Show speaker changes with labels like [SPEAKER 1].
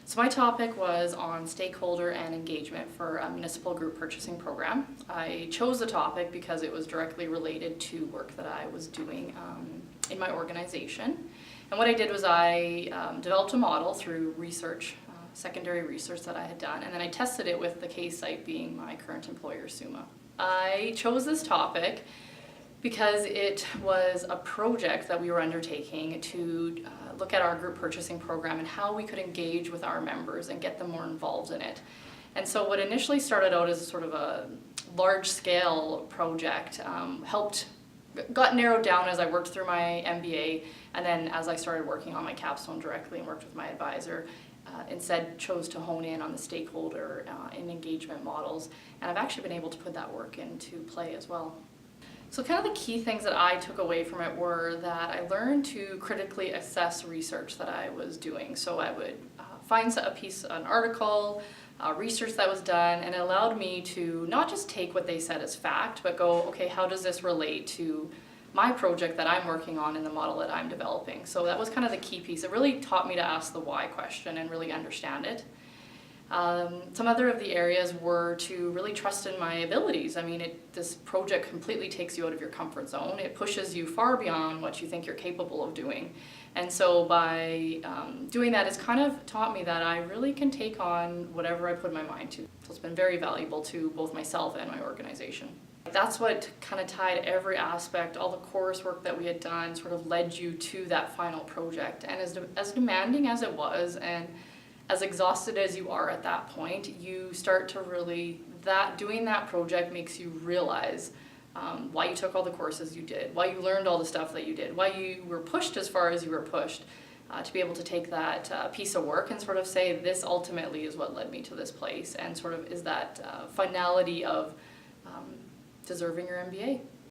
[SPEAKER 1] So my topic was on stakeholder and engagement for a municipal group purchasing program. I chose the topic because it was directly related to work that I was doing in my organization. And what I did was I developed a model through research, secondary research that I had done, and then I tested it with the case site being my current employer, SUMA. I chose this topic because it was a project that we were undertaking to look at our group purchasing program and how we could engage with our members and get them more involved in it. And so what initially started out as sort of a large-scale project got narrowed down as I worked through my MBA, and then as I started working on my capstone directly and worked with my advisor, instead chose to hone in on the stakeholder and engagement models, and I've actually been able to put that work into play as well. So kind of the key things that I took away from it were that I learned to critically assess research that I was doing. So I would find an article, research that was done, and it allowed me to not just take what they said as fact, but go, okay, how does this relate to my project that I'm working on in the model that I'm developing? So that was kind of the key piece. It really taught me to ask the why question and really understand it. Some other of the areas were to really trust in my abilities. I mean, this project completely takes you out of your comfort zone. It pushes you far beyond what you think you're capable of doing. And so by doing that, it's kind of taught me that I really can take on whatever I put my mind to. So it's been very valuable to both myself and my organization. That's what kind of tied every aspect, all the coursework that we had done sort of led you to that final project. And as demanding as it was, and as exhausted as you are at that point, you start to really, doing that project makes you realize why you took all the courses you did, why you learned all the stuff that you did, why you were pushed as far as you were pushed, to be able to take that piece of work and sort of say, this ultimately is what led me to this place, and sort of is that finality of deserving your MBA.